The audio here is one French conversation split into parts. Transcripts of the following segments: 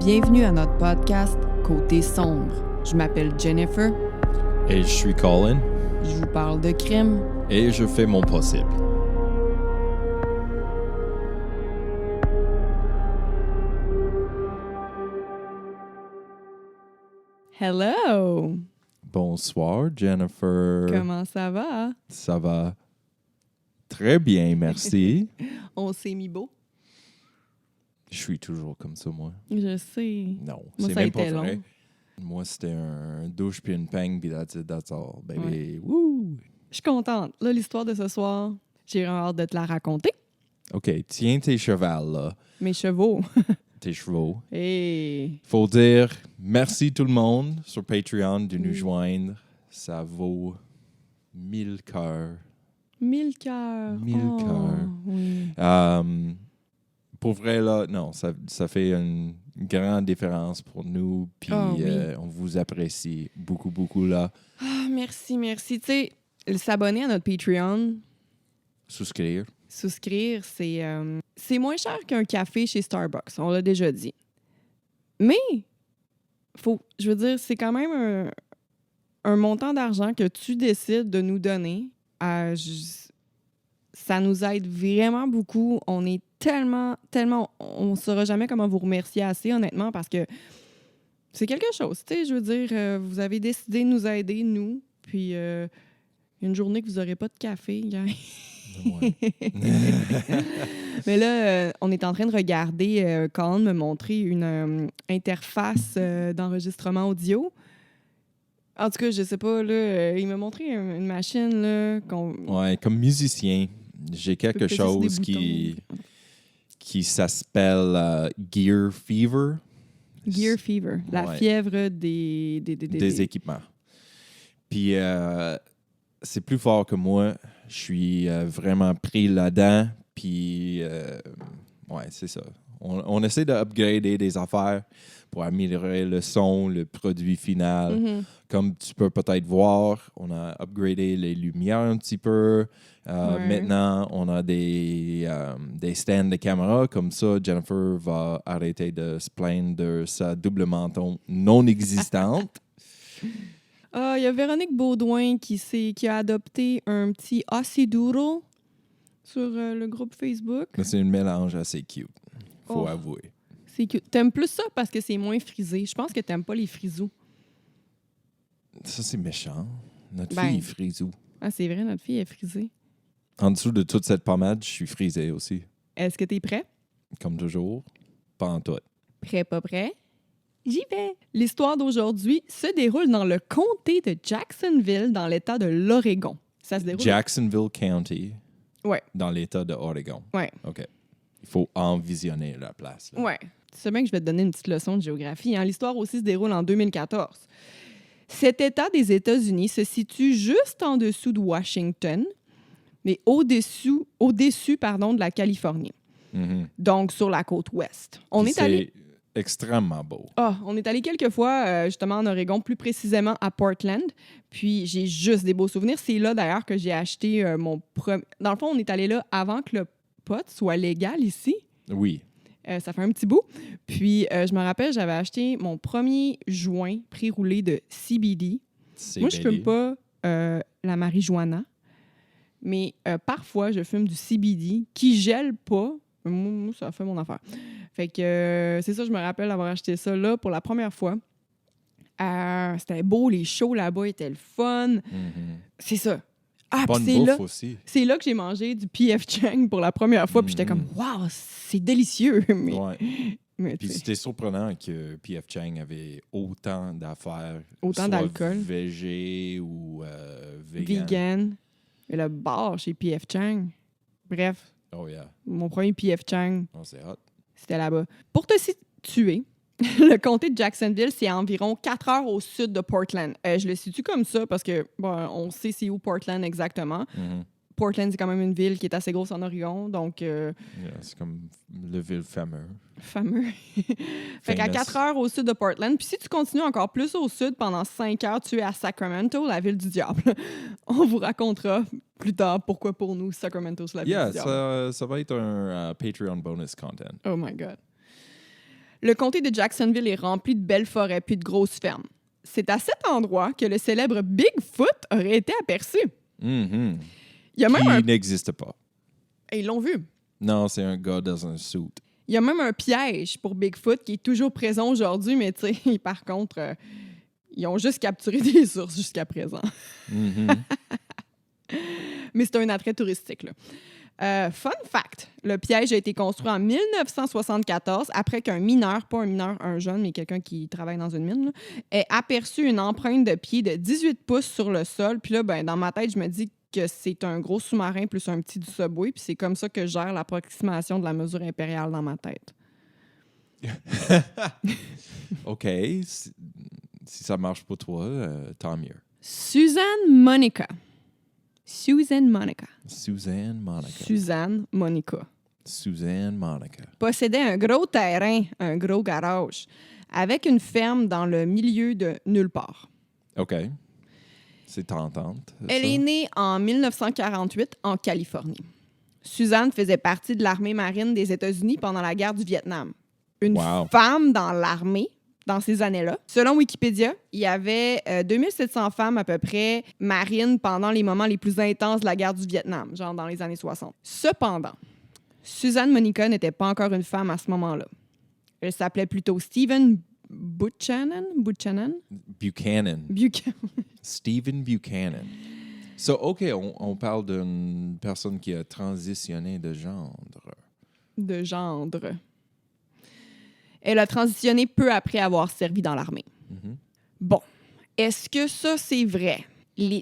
Bienvenue à notre podcast Côté sombre. Je m'appelle Jennifer. Et je suis Colin. Je vous parle de crime. Et je fais mon possible. Hello! Bonsoir, Jennifer. Comment ça va? Ça va très bien, merci. On s'est mis beau. Je suis toujours comme ça, moi. Je sais. Non, Moi, c'est ça a même pas été vrai. long. Moi, c'était un douche puis une peigne, puis that's it, that's all, baby. Ouais. Woo! Je suis contente. Là, l'histoire de ce soir, j'ai vraiment hâte de te la raconter. OK, tiens tes chevals, là. Mes chevaux. Tes chevaux. Hey! Faut dire merci tout le monde sur Patreon de nous Oui. joindre. Ça vaut 1000 cœurs. 1000 cœurs. 1000 Oh, cœurs. Oui. Pour vrai, là, non, ça fait une grande différence pour nous. Puis Ah oui. on vous apprécie beaucoup, beaucoup, là. Ah, merci, merci. Tu sais, s'abonner à notre Patreon, Souscrire. souscrire, c'est moins cher qu'un café chez Starbucks. On l'a déjà dit. Mais, je veux dire, c'est quand même un montant d'argent que tu décides de nous donner. Ça nous aide vraiment beaucoup. On est tellement... On ne saura jamais comment vous remercier assez, honnêtement, parce que c'est quelque chose. Tu sais, je veux dire, vous avez décidé de nous aider, nous. Puis, une journée que vous n'aurez pas de café, gang. Ouais. Mais là, on est en train de regarder, Colin me montrer une interface d'enregistrement audio. En tout cas, je sais pas, là, il m'a montré une machine, là, Ouais, comme musicien, j'ai quelque peut peser sur des chose qui boutons. s'appelle Gear Fever. Gear Fever, la Ouais. fièvre des Équipements. Puis c'est plus fort que moi. Je suis vraiment pris là-dedans. Puis ouais, c'est ça. On essaie d'upgrader des affaires pour améliorer le son, le produit final. Mhm. Comme tu peux peut-être voir, on a upgradé les lumières un petit peu. Ouais. Maintenant, on a des stands de caméra. Comme ça, Jennifer va arrêter de se plaindre de sa double menton non existante. Ah, il y a Véronique Baudouin qui a adopté un petit Aussie Doodle sur le groupe Facebook. Mais c'est un mélange assez cute, faut Oh. avouer. C'est cute. T'aimes plus ça parce que c'est moins frisé. Je pense que t'aimes pas les frisous. Ça, c'est méchant. Notre Ben. fille est frisou. Ah, c'est vrai, notre fille est frisée. En dessous de toute cette pommade, je suis frisé aussi. Est-ce que t'es prêt? Comme toujours, pas en tout. Prêt, pas prêt? J'y vais! L'histoire d'aujourd'hui se déroule dans le comté de Jacksonville, dans l'État de l'Oregon. Ça se déroule... Jacksonville County, Ouais, dans l'État de Oregon. ouais, OK. Il faut envisionner la place. Là. ouais. Tu sais bien que je vais te donner une petite leçon de géographie. Hein? L'histoire aussi se déroule en 2014. Cet État des États-Unis se situe juste en dessous de Washington, mais au-dessus, de la Californie. Mhm. Donc, sur la côte ouest. On Puis est allé... C'est extrêmement beau. On est allé quelques fois, justement, en Oregon, plus précisément à Portland. Puis, j'ai juste des beaux souvenirs. C'est là, d'ailleurs, que j'ai acheté mon premier... Dans le fond, on est allé là avant que le pot soit légal ici. Oui. Ça fait un petit bout. Puis, je me rappelle, j'avais acheté mon premier joint pré-roulé de CBD. C'est Moi, je belly. fume pas la marijuana, mais parfois, je fume du CBD qui gèle pas. Moi, ça fait mon affaire. Fait que c'est ça, je me rappelle avoir acheté ça là pour la première fois. C'était beau, les shows là-bas étaient le fun. Mhm. C'est ça. Ah, puis Bonne c'est bouffe là, aussi. c'est là que j'ai mangé du P.F. Chang pour la première fois. Puis j'étais comme, waouh, c'est délicieux. Mais, Ouais. mais Puis tu sais, c'était surprenant que P.F. Chang avait autant d'affaires. Autant soit d'alcool. Végé ou vegan. vegan. Et le bar chez P.F. Chang. Bref, Oh yeah. mon premier P.F. Chang, Oh, c'est hot. c'était là-bas. Pour te situer, le comté de Jacksonville, c'est à environ 4 heures au sud de Portland. Je le situe comme ça parce que, bon, on sait c'est où Portland exactement. Mhm. Portland, c'est quand même une ville qui est assez grosse en Oregon, donc Yeah, c'est comme le ville fameux. fameux. Fait qu'à Famous. 4 heures au sud de Portland. Puis si tu continues encore plus au sud, pendant 5 heures, tu es à Sacramento, la ville du diable. On vous racontera plus tard pourquoi pour nous, Sacramento, c'est la ville Yeah, du diable. ça va être un Patreon bonus content. Oh my God. Le comté de Jacksonville est rempli de belles forêts puis de grosses fermes. C'est à cet endroit que le célèbre Bigfoot aurait été aperçu. Mhm. Il y a même Qui n'existe pas. Et ils l'ont vu. Non, c'est un gars dans un suit. Il y a même un piège pour Bigfoot qui est toujours présent aujourd'hui, mais tu sais, par contre, ils ont juste capturé des ours jusqu'à présent. Mhm. Mais c'est un attrait touristique, là. Fun fact, le piège a été construit en 1974 après qu'un mineur, pas un mineur, un jeune, mais quelqu'un qui travaille dans une mine, là, ait aperçu une empreinte de pied de 18 pouces sur le sol. Puis là, ben, dans ma tête, je me dis que c'est un gros sous-marin plus un petit du Subway. Puis c'est comme ça que je gère l'approximation de la mesure impériale dans ma tête. OK. Si ça marche pour toi, tant mieux. Suzanne Monica. Suzanne Monica. Suzanne Monica. Suzanne Monica. Possédait un gros terrain, un gros garage, avec une ferme dans le milieu de nulle part. OK. C'est tentante. Elle est née en 1948 en Californie. Suzanne faisait partie de l'armée marine des États-Unis pendant la guerre du Vietnam. Une femme dans l'armée dans ces années-là. Selon Wikipédia, il y avait 2700 femmes à peu près marines pendant les moments les plus intenses de la guerre du Vietnam, genre dans les années 60. Cependant, Suzanne Monica n'était pas encore une femme à ce moment-là. Elle s'appelait plutôt Stephen Buchanan. Stephen Buchanan. So, OK, on parle d'une personne qui a transitionné de genre. Elle a transitionné peu après avoir servi dans l'armée. Mm-hmm. Bon, est-ce que ça, c'est vrai?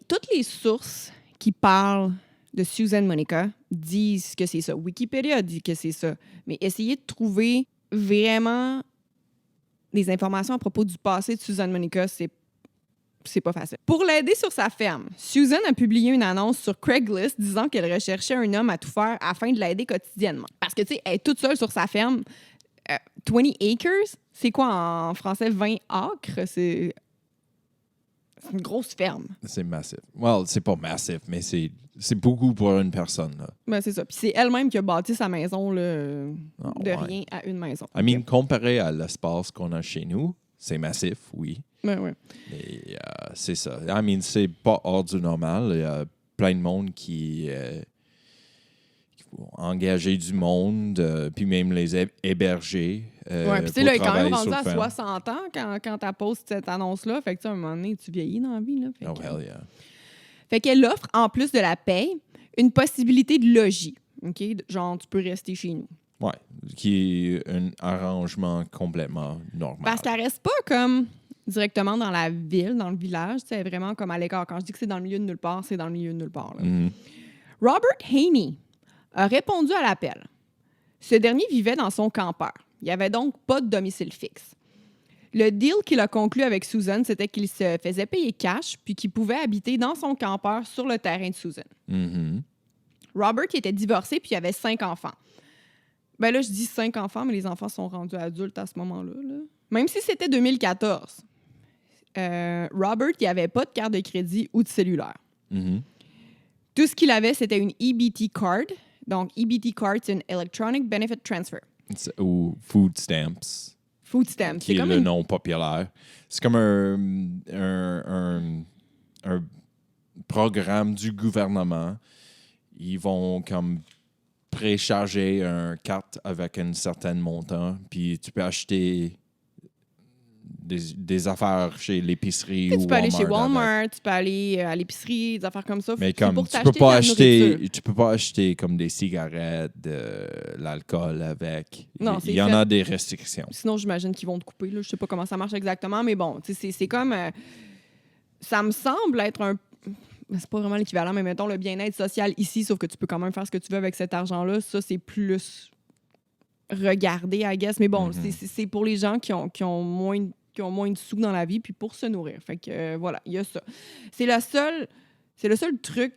Toutes les sources qui parlent de Suzanne Monica disent que c'est ça. Wikipédia dit que c'est ça. Mais essayez de trouver vraiment des informations à propos du passé de Suzanne Monica, c'est pas facile. Pour l'aider sur sa ferme, Suzanne a publié une annonce sur Craigslist disant qu'elle recherchait un homme à tout faire afin de l'aider quotidiennement. Parce que, tu sais, elle est toute seule sur sa ferme. 20 acres, c'est quoi en français? 20 acres? C'est une grosse ferme. C'est massif. Well, c'est pas massif, mais c'est beaucoup pour une personne. Là. Ben, c'est ça. Puis c'est elle-même qui a bâti sa maison là, rien à une maison. I mean, comparé à l'espace qu'on a chez nous, c'est massif, oui. Ben, ouais. Mais c'est ça. I mean, c'est pas hors du normal. Il y a plein de monde qui engager du monde, puis même les héberger. Oui, puis tu sais, là, il est quand même rendu à 60 ans quand tu poses cette annonce-là. Fait que, tu sais, à un moment donné, tu vieillis dans la vie. Là. Oh, hell yeah. Fait qu'elle offre, en plus de la paye, une possibilité de logis. OK? Genre, tu peux rester chez nous. Oui, qui est un arrangement complètement normal. Parce qu'elle reste pas comme directement dans la ville, dans le village. C'est vraiment comme à l'écart. Quand je dis que c'est dans le milieu de nulle part, c'est dans le milieu de nulle part. Là. Mm-hmm. Robert Haney a répondu à l'appel. Ce dernier vivait dans son campeur. Il n'y avait donc pas de domicile fixe. Le deal qu'il a conclu avec Susan, c'était qu'il se faisait payer cash puis qu'il pouvait habiter dans son campeur sur le terrain de Susan. Mm-hmm. Robert qui était divorcé puis il avait 5 enfants. Ben là, je dis 5 enfants, mais les enfants sont rendus adultes à ce moment-là. Là. Même si c'était 2014, Robert, il n'avait pas de carte de crédit ou de cellulaire. Mm-hmm. Tout ce qu'il avait, c'était une EBT card. Donc, EBT card, c'est une Electronic Benefit Transfer. Ou Food Stamps. Food Stamps. Qui est le nom populaire. C'est comme un programme du gouvernement. Ils vont comme précharger une carte avec un certain montant, puis tu peux acheter des affaires chez l'épicerie ou tu peux aller chez Walmart, avec. tu peux aller à l'épicerie, des affaires comme ça. Mais comme pour tu peux pas acheter, tu peux pas acheter comme des cigarettes, de l'alcool avec. Non, il y en a des restrictions. Sinon, j'imagine qu'ils vont te couper. Là. Je sais pas comment ça marche exactement, mais bon, c'est comme... ça me semble être un... C'est pas vraiment l'équivalent, mais mettons le bien-être social ici, sauf que tu peux quand même faire ce que tu veux avec cet argent-là. Ça, c'est plus regardé, I guess. Mais bon, c'est pour les gens qui ont moins de sous dans la vie, puis pour se nourrir. Fait que, voilà, il y a ça. C'est le seul truc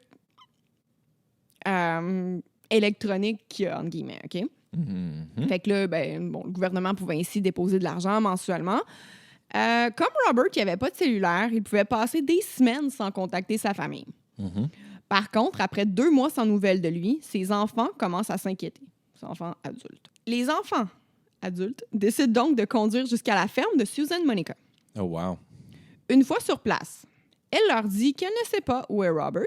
électronique qu'il y a, entre guillemets, OK? Mm-hmm. Fait que là, le gouvernement pouvait ainsi déposer de l'argent mensuellement. Comme Robert, qui n'avait pas de cellulaire, il pouvait passer des semaines sans contacter sa famille. Mm-hmm. Par contre, après 2 mois sans nouvelles de lui, ses enfants commencent à s'inquiéter. Ses enfants adultes. Les enfants adulte, décide donc de conduire jusqu'à la ferme de Susan Monica. Oh, wow. Une fois sur place, elle leur dit qu'elle ne sait pas où est Robert.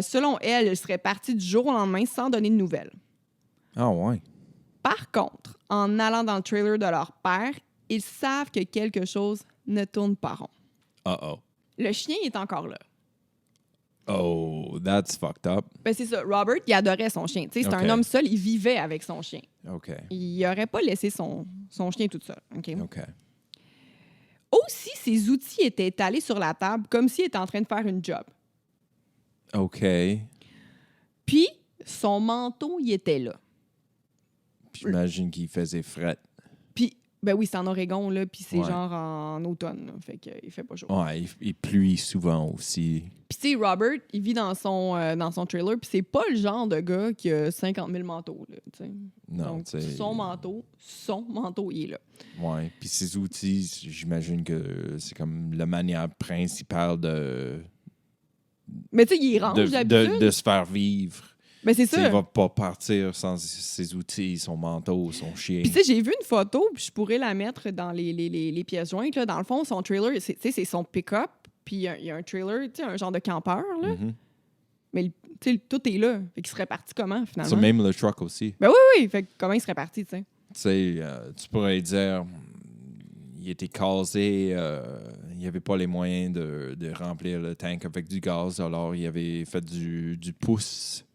Selon elle, il serait parti du jour au lendemain sans donner de nouvelles. Ah, ouais. Par contre, en allant dans le trailer de leur père, ils savent que quelque chose ne tourne pas rond. Uh-oh. Le chien est encore là. Oh, that's fucked up. Ben c'est ça. Robert, il adorait son chien. Tu sais, c'est OK. un homme seul, il vivait avec son chien. OK. Il n'aurait pas laissé son chien tout seul. OK? OK. Aussi, ses outils étaient étalés sur la table comme s'il était en train de faire une job. OK. Puis, son manteau, il était là. J'imagine qu'il faisait fret. Puis, ben oui, c'est en Oregon, là, puis c'est Ouais. genre en automne, là, fait qu'il fait pas chaud. Ouais, il pluie souvent aussi. Puis, tu sais, Robert, il vit dans son trailer, puis c'est pas le genre de gars qui a 50 000 manteaux, là, tu sais. Non, Donc, tu sais. son manteau, il est là. Ouais. Puis ses outils, j'imagine que c'est comme la manière principale de Mais tu sais, il range d'habitude. de se faire vivre. Ben c'est Tu sais, ça. il va pas partir sans ses outils, son manteau, son chien. Puis tu sais, j'ai vu une photo, puis je pourrais la mettre dans les pièces jointes. Là. Dans le fond, son trailer, c'est son pick-up, puis il y a un trailer, tu sais, un genre de campeur, là. Mhm. Mais tu sais, tout est là. Fait qu'il serait parti comment, finalement? C'est même le truck aussi. Ben oui. Fait que comment il serait parti, tu sais? Tu sais, tu pourrais dire, il était casé, il n'y avait pas les moyens de remplir le tank avec du gaz, alors il avait fait du pouce.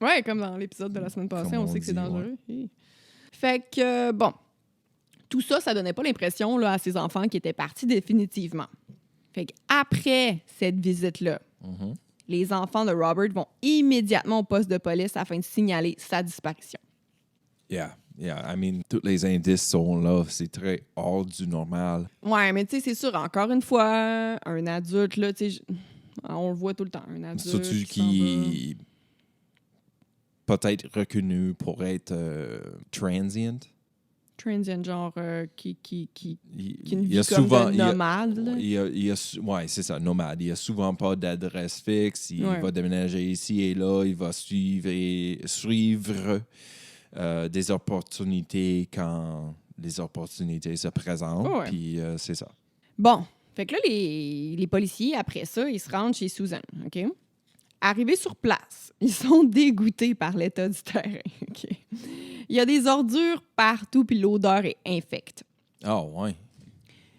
Ouais, comme dans l'épisode de la semaine passée, Comme on on sait que c'est dit, dangereux. Hi. Fait que, bon, tout ça, ça donnait pas l'impression là, à ses enfants qui étaient partis définitivement. Fait qu'après cette visite-là, Mhm. les enfants de Robert vont immédiatement au poste de police afin de signaler sa disparition. Yeah. I mean, tous les indices sont là. C'est très hors du normal. Ouais, mais tu sais, c'est sûr, encore une fois, un adulte, là, tu sais, on le voit tout le temps, un adulte. Surtout s'en qui peut-être reconnu pour être transient. transient, genre qui Il ne y vit a comme souvent, de nomade. Là. ouais, c'est ça, nomade. Il n'y a souvent pas d'adresse fixe. Il Ouais. va déménager ici et là. Il va suivre des opportunités quand les opportunités se présentent. Ouais. Puis c'est ça. Bon, fait que là, les policiers, après ça, ils se rendent chez Susan, OK? Arrivés sur place, ils sont dégoûtés par l'état du terrain, OK? Il y a des ordures partout, puis l'odeur est infecte. Ah, ouais.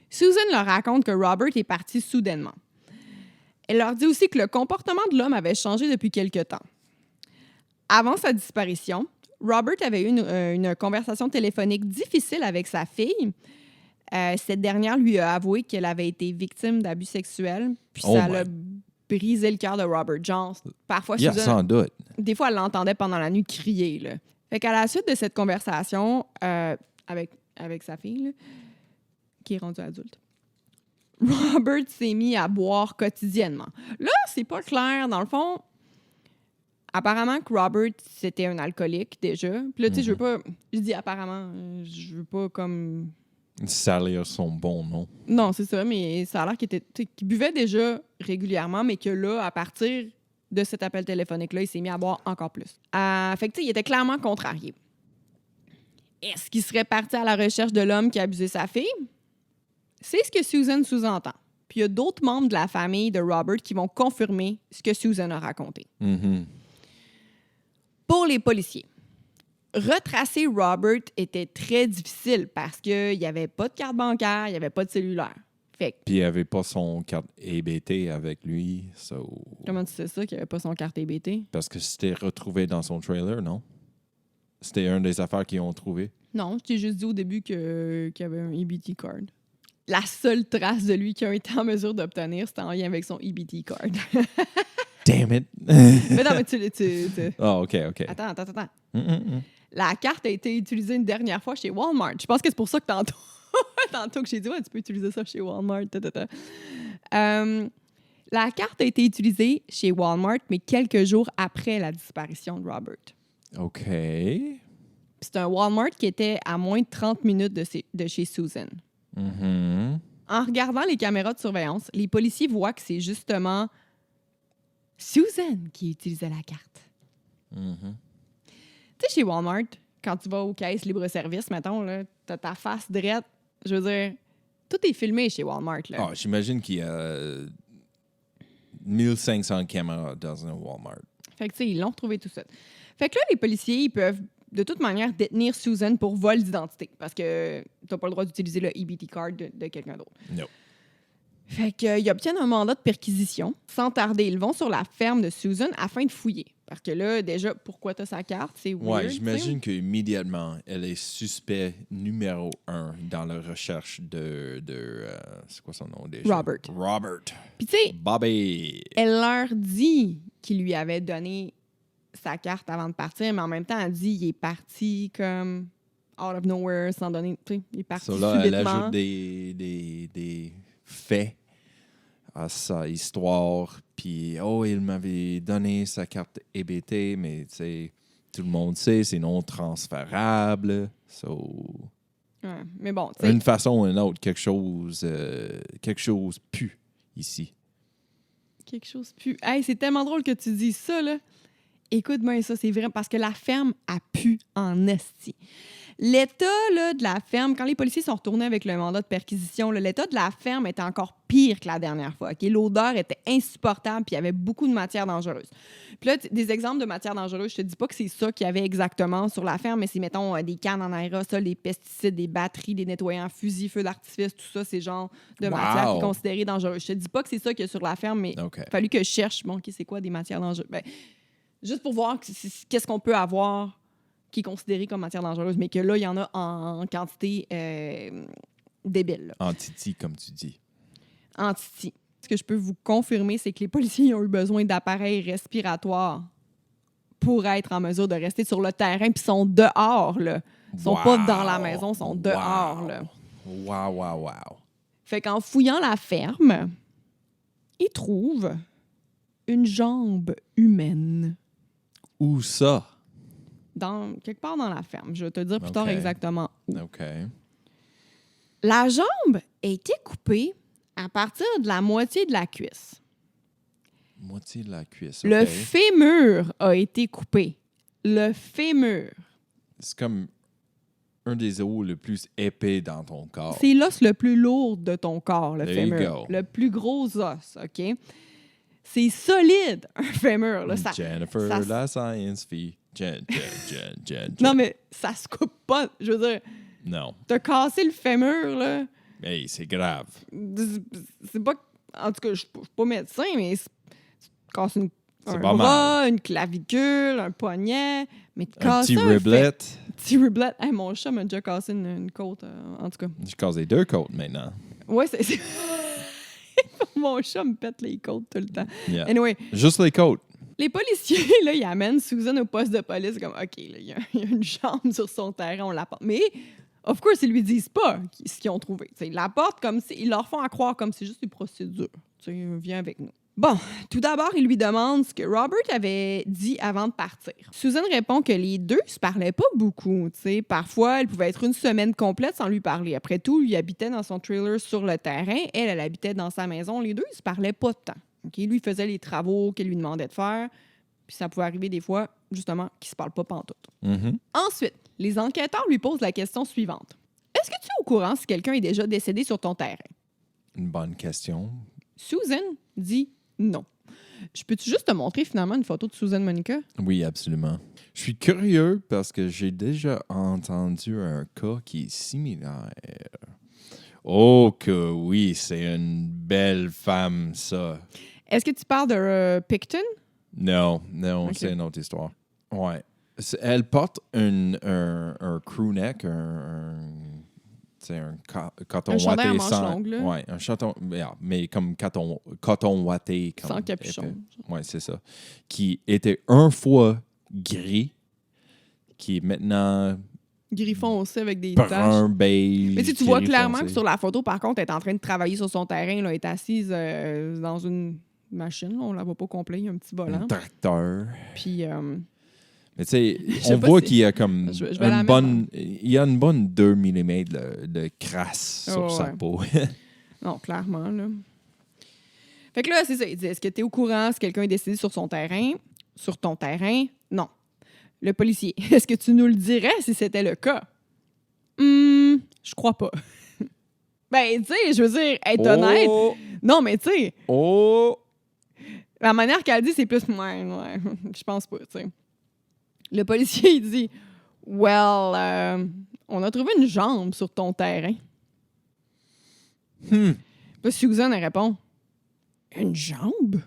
Susan leur raconte que Robert est parti soudainement. Elle leur dit aussi que le comportement de l'homme avait changé depuis quelque temps. Avant sa disparition, Robert avait eu une conversation téléphonique difficile avec sa fille. Cette dernière lui a avoué qu'elle avait été victime d'abus sexuels, puis Oh ça my. l'a brisé le cœur de Robert Jones. Parfois, Yeah, Susan, sans doute. des fois, elle l'entendait pendant la nuit crier. Là. Fait qu'à la suite de cette conversation avec sa fille, là, qui est rendue adulte, Robert s'est mis à boire quotidiennement. Là, c'est pas clair. Dans le fond, apparemment que Robert, c'était un alcoolique déjà. Puis là, tu sais, je veux pas... Je dis apparemment, je veux pas comme... Salir son bon nom. Non, c'est ça, mais ça a l'air qu'il buvait déjà régulièrement, mais que là, à partir de cet appel téléphonique-là, il s'est mis à boire encore plus. Fait que, tu sais, il était clairement contrarié. Est-ce qu'il serait parti à la recherche de l'homme qui a abusé sa fille? C'est ce que Susan sous-entend. Puis il y a d'autres membres de la famille de Robert qui vont confirmer ce que Susan a raconté. Mhm. Pour les policiers, retracer Robert était très difficile parce qu'il n'y avait pas de carte bancaire, il n'y avait pas de cellulaire. Fait que, Puis il avait pas son carte EBT avec lui. So... comment tu sais ça qu'il n'y avait pas son carte EBT? Parce que c'était retrouvé dans son trailer, non? C'était une des affaires qu'ils ont trouvé. Non, je t'ai juste dit au début qu'il y avait un EBT card. La seule trace de lui qui a été en mesure d'obtenir, c'était en lien avec son EBT card. Damn it! Mais non, mais tu... Ah, OK. Attends. Mm. La carte a été utilisée une dernière fois chez Walmart. Je pense que c'est pour ça que tantôt que j'ai dit, ouais, tu peux utiliser ça chez Walmart. La carte a été utilisée chez Walmart, mais quelques jours après la disparition de Robert. OK. C'est un Walmart qui était à moins de 30 minutes de chez Susan. Mhm. En regardant les caméras de surveillance, les policiers voient que c'est justement Susan qui utilisait la carte. Mhm. Tu sais, chez Walmart, quand tu vas aux caisses libre-service, mettons, là, t'as ta face drette. Je veux dire, tout est filmé chez Walmart. Là. Ah, j'imagine qu'il y a 1500 caméras dans un Walmart. Fait que, tu sais, ils l'ont retrouvé tout ça. Fait que là, les policiers, ils peuvent de toute manière détenir Susan pour vol d'identité parce que t'as pas le droit d'utiliser le EBT card de quelqu'un d'autre. Non. Fait qu'ils obtiennent un mandat de perquisition. Sans tarder, ils vont sur la ferme de Susan afin de fouiller. Parce que là, déjà, pourquoi t'as sa carte? C'est weird. Ouais, j'imagine qu'immédiatement, elle est suspect numéro 1 dans la recherche de c'est quoi son nom déjà? Robert. Puis tu sais, Bobby. elle leur dit qu'il lui avait donné sa carte avant de partir, mais en même temps, elle dit qu'il est parti comme out of nowhere, sans donner... Tu sais, il est parti Là, elle subitement. ajoute des faits à sa histoire. Puis, il m'avait donné sa carte EBT, mais tu sais, tout le monde sait, c'est non transférable. Ouais, mais bon, tu sais... D'une façon ou d'une autre, quelque chose pue ici. Quelque chose pue. Hey, c'est tellement drôle que tu dis ça, là. Écoute-moi ça, c'est vrai, parce que la ferme a pu en esti. L'état là, de la ferme, quand les policiers sont retournés avec le mandat de perquisition, là, l'état de la ferme était encore pire que la dernière fois. Okay? L'odeur était insupportable, puis il y avait beaucoup de matières dangereuses. Puis là, des exemples de matières dangereuses, je te dis pas que c'est ça qu'il y avait exactement sur la ferme, mais c'est, mettons, des cannes en aérosol, des pesticides, des batteries, des nettoyants fusils, feux d'artifice, tout ça, c'est genre de matière qui est considérée dangereuse. Je te dis pas que c'est ça qu'il y a sur la ferme, mais il a fallu que je cherche, bon, OK, c'est quoi des matières dangereuses? Ben, juste pour voir qu'est-ce qu'on peut avoir qui est considéré comme matière dangereuse, mais que là, il y en a en quantité débile. Là. Antiti, comme tu dis. Antiti. Ce que je peux vous confirmer, c'est que les policiers ont eu besoin d'appareils respiratoires pour être en mesure de rester sur le terrain, puis ils sont dehors, là. Ils sont pas dans la maison, ils sont dehors, là. Wow. Fait qu'en fouillant la ferme, ils trouvent une jambe humaine. Où ça? Quelque part dans la ferme. Je vais te dire plus tard exactement où. OK. La jambe a été coupée à partir de la moitié de la cuisse. Moitié de la cuisse. Le fémur a été coupé. Le fémur. C'est comme un des os le plus épais dans ton corps. C'est l'os le plus lourd de ton corps, le There fémur. you go. Le plus gros os, OK? C'est solide, un fémur. Là. Jennifer, la science fille. Jen. Non, mais ça se coupe pas. Je veux dire, Non. t'as cassé le fémur, là. Hey, c'est grave. C'est pas... En tout cas, je suis pas médecin, mais tu casses un pas bras, mal. une clavicule, un poignet. Mais tu Un casses petit riblet. Un petit riblet. Hey, mon chat m'a déjà cassé une côte, en tout cas. Je casse les 2 côtes maintenant. Ouais, c'est... Mon chat me pète les côtes tout le temps. Yeah. Anyway, Juste les côtes. les policiers, là, ils amènent Susan au poste de police comme, OK, là, il y a une jambe sur son terrain, on la porte. Mais, of course, ils lui disent pas ce qu'ils ont trouvé. T'sais, ils la portent comme si... Ils leur font à croire comme c'est juste une procédure. T'sais, viens avec nous. Bon, tout d'abord, il lui demande ce que Robert avait dit avant de partir. Susan répond que les deux se parlaient pas beaucoup. T'sais. Parfois, elle pouvait être une semaine complète sans lui parler. Après tout, il habitait dans son trailer sur le terrain. Elle habitait dans sa maison. Les deux, ils se parlaient pas tant. Okay? Lui, il faisait les travaux qu'elle lui demandait de faire. Puis ça pouvait arriver des fois, justement, qu'ils se parlent pas pantoute. Mm-hmm. Ensuite, les enquêteurs lui posent la question suivante. Est-ce que tu es au courant si quelqu'un est déjà décédé sur ton terrain? Une bonne question. Susan dit non. Je peux-tu juste te montrer finalement une photo de Susan Monica? Oui, absolument. Je suis curieux parce que j'ai déjà entendu un cas qui est similaire. Oh que oui, c'est une belle femme, ça. Est-ce que tu parles de Picton? Non, Okay. c'est une autre histoire. Ouais. Elle porte un crew neck, un coton Un chandail à watté manches sans... longues, là. Ouais, un coton... mais comme coton watté. Comme Sans capuchon. Oui, c'est ça. Qui était un fois gris, qui est maintenant... Griffon aussi avec des taches. brun, beige... Mais tu vois gris clairement foncé. que sur la photo, par contre, elle est en train de travailler sur son terrain. Là, elle est assise dans une machine. Là, on la voit pas complet. Il y a un petit volant. Un tracteur. Puis... Mais tu sais, sais on pas voit si- qu'il y a comme Je vais la une bonne... Il y a une bonne 2 mm de crasse sur sa ouais. peau. Non, clairement, là. Fait que là, c'est ça. Il dit, est-ce que tu es au courant si quelqu'un est décédé sur son terrain? Sur ton terrain? Non. Le policier, est-ce que tu nous le dirais si c'était le cas? Je crois pas. Ben, tu sais, je veux dire, être honnête. Oh! Non, mais tu sais, Oh! la manière qu'elle dit, c'est plus, ouais, je pense pas, tu sais. Le policier, il dit, well, on a trouvé une jambe sur ton terrain. Puis Susan, elle répond, une jambe?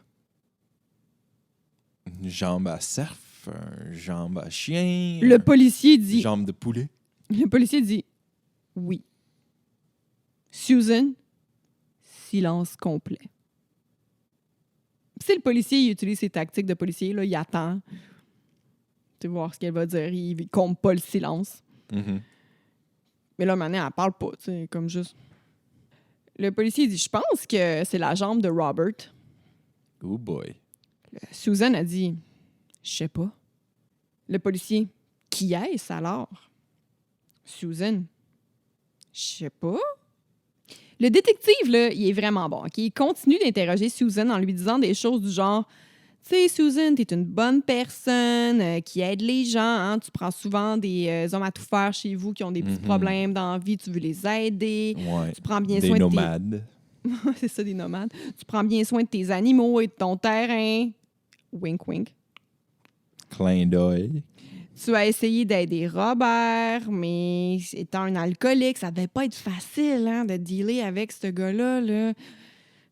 Une jambe à cerf, une jambe à chien, Le une policier dit, jambe de poulet. le policier dit, oui. Susan, silence complet. Si le policier il utilise ses tactiques de policier, là, il attend. Tu vas voir ce qu'elle va dire. Il compte pas le silence. Mhm. Mais là, maintenant, elle parle pas. Tu sais, comme juste. Le policier dit, je pense que c'est la jambe de Robert. Oh boy. Susan a dit, je sais pas. Le policier, qui est-ce alors? Susan, je sais pas. Le détective, là, il est vraiment bon. Okay? Il continue d'interroger Susan en lui disant des choses du genre, tu sais, Susan, t'es une bonne personne qui aide les gens. Hein? Tu prends souvent des hommes à tout faire chez vous qui ont des petits problèmes dans la vie. Tu veux les aider. Ouais. Tu prends bien Des soin nomades. C'est ça, des nomades. Tu prends bien soin de tes animaux et de ton terrain. Wink, wink. Clin d'œil. Tu as essayé d'aider Robert, mais étant un alcoolique, ça devait pas être facile hein, de dealer avec ce gars-là. Là.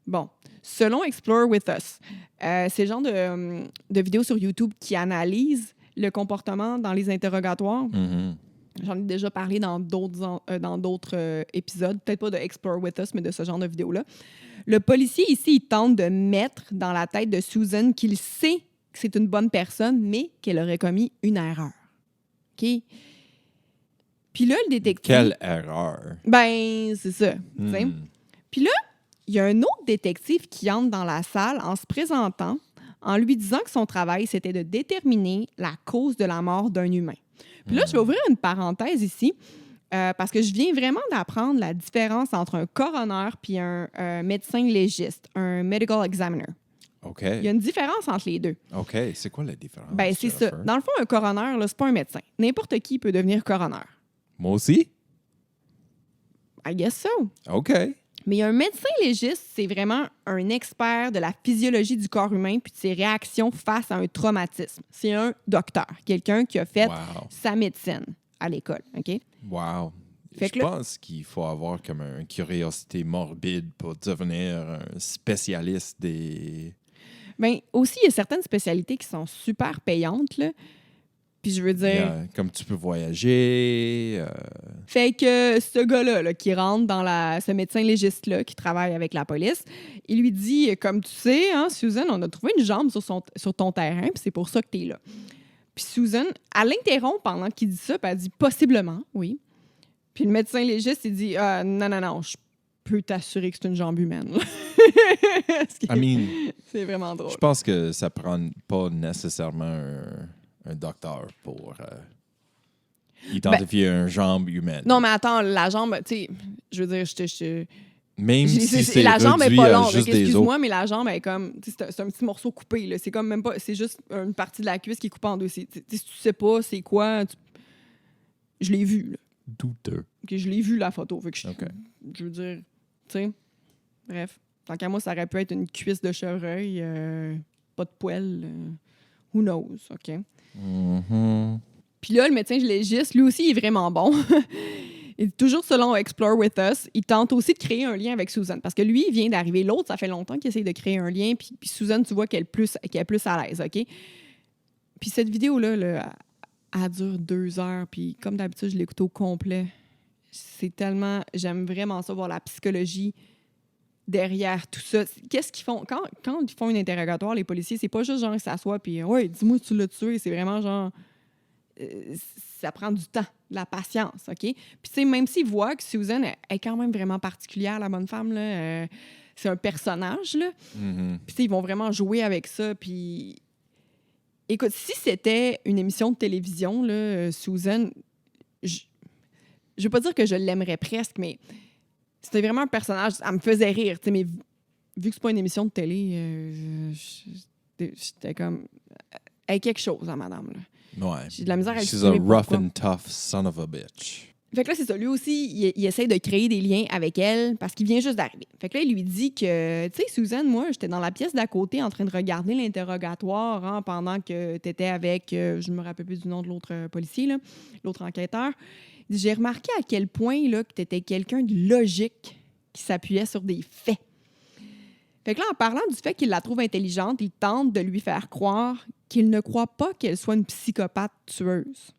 Bon, selon Explore With Us, c'est le genre de vidéos sur YouTube qui analysent le comportement dans les interrogatoires. Mhm. J'en ai déjà parlé dans d'autres épisodes, peut-être pas de Explore With Us, mais de ce genre de vidéo-là. Le policier ici, il tente de mettre dans la tête de Susan qu'il sait que c'est une bonne personne, mais qu'elle aurait commis une erreur. OK? Puis là, le détective... Quelle erreur. Ben, c'est ça. tu sais. Hmm. Puis là, il y a un autre détective qui entre dans la salle en se présentant, en lui disant que son travail, c'était de déterminer la cause de la mort d'un humain. Puis là, je vais ouvrir une parenthèse ici, parce que je viens vraiment d'apprendre la différence entre un coroner puis un médecin légiste, un medical examiner. OK. Il y a une différence entre les deux. OK. C'est quoi la différence? Ben, c'est ça. Jennifer? Dans le fond, un coroner, là, c'est pas un médecin. N'importe qui peut devenir coroner. Moi aussi? I guess so. OK. Mais un médecin légiste, c'est vraiment un expert de la physiologie du corps humain puis de ses réactions face à un traumatisme. C'est un docteur, quelqu'un qui a fait Wow. sa médecine à l'école, OK? Wow. Fait Je que là- pense qu'il faut avoir comme une curiosité morbide pour devenir un spécialiste des... Bien, aussi, il y a certaines spécialités qui sont super payantes, là. Puis je veux dire... Yeah, comme tu peux voyager. Fait que ce gars-là là, qui rentre dans ce médecin légiste-là qui travaille avec la police, il lui dit, comme tu sais, hein, Susan, on a trouvé une jambe sur ton terrain, puis c'est pour ça que tu es là. Puis Susan, elle l'interrompt pendant qu'il dit ça, puis elle dit possiblement, oui. Puis le médecin légiste, il dit non, je peux t'assurer que c'est une jambe humaine. I mean, C'est vraiment drôle. je pense que ça prend pas nécessairement un docteur pour identifier une jambe humaine. Non, mais attends, la jambe, tu sais, je veux dire, Même si c'est la jambe est réduit pas à longue. juste des os. Excuse-moi, mais la jambe elle est comme. C'est un petit morceau coupé. Là. C'est comme même pas. C'est juste une partie de la cuisse qui est coupée en deux. Si tu sais pas c'est quoi, je l'ai vu. Là. Douteux. Que je l'ai vu la photo. Fait que OK. je veux dire. Tu sais. Bref. Tant qu'à moi, ça aurait pu être une cuisse de chevreuil, pas de poêle. Who knows, OK? Mhm. Puis là, le médecin légiste, lui aussi, il est vraiment bon. Et toujours selon Explore With Us, il tente aussi de créer un lien avec Susan. Parce que lui, il vient d'arriver. L'autre, ça fait longtemps qu'il essaie de créer un lien. Puis Susan, tu vois qu'elle est plus à l'aise, OK? Puis cette vidéo-là, là, elle dure 2 heures. Puis comme d'habitude, je l'écoute au complet. C'est tellement... J'aime vraiment ça, voir la psychologie derrière tout ça. Qu'est-ce qu'ils font? Quand ils font un interrogatoire, les policiers, c'est pas juste genre ils s'assoient puis « Ouais, dis-moi tu l'as tué ». C'est vraiment genre... ça prend du temps, de la patience, OK? Puis, tu sais, même s'ils voient que Susan est quand même vraiment particulière, la bonne femme, là, c'est un personnage, là. Mhm. Puis, tu sais, ils vont vraiment jouer avec ça. Puis, écoute, si c'était une émission de télévision, là, Susan, je veux pas dire que je l'aimerais presque, mais c'était vraiment un personnage. Elle me faisait rire, tu sais, mais vu que c'est pas une émission de télé, j'étais comme... Elle est quelque chose, hein, madame, là. Ouais. J'ai de la misère à She's a expliquer rough pourquoi. and tough son of a bitch. Fait que là, c'est ça. Lui aussi, il essaie de créer des liens avec elle parce qu'il vient juste d'arriver. Fait que là, il lui dit que, tu sais, Suzanne, moi, j'étais dans la pièce d'à côté en train de regarder l'interrogatoire pendant que tu étais avec, je me rappelle plus du nom de l'autre policier, là, l'autre enquêteur. Il dit, j'ai remarqué à quel point là, que tu étais quelqu'un de logique qui s'appuyait sur des faits. Fait que là, en parlant du fait qu'il la trouve intelligente, il tente de lui faire croire qu'il ne croit pas qu'elle soit une psychopathe tueuse.